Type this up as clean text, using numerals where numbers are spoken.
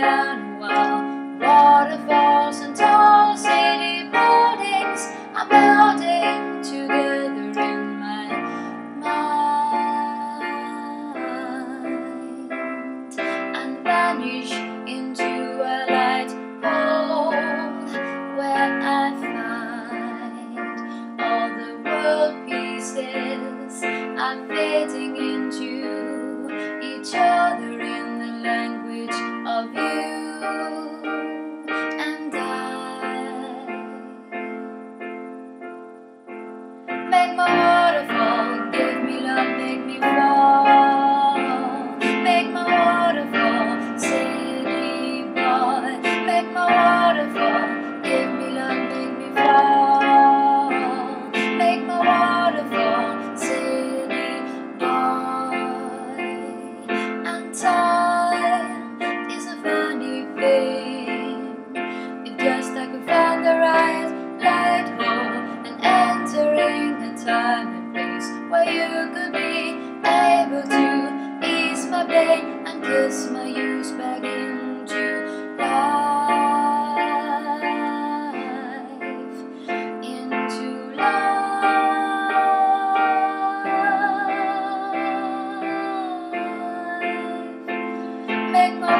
piano while waterfalls and tall city buildings are melting together in my mind and vanish into a light hole where I find all the world pieces are fading into each other in the language of you and I. Make my waterfall, give me love, make me fall. Make my waterfall, city boy. Make my waterfall, give me love, make me fall. Make my waterfall, city boy. And time is a funny thing. If just I could find the right light hole and entering a time and place where you could be able to ease my pain and kiss my youth back into life, into life. Make my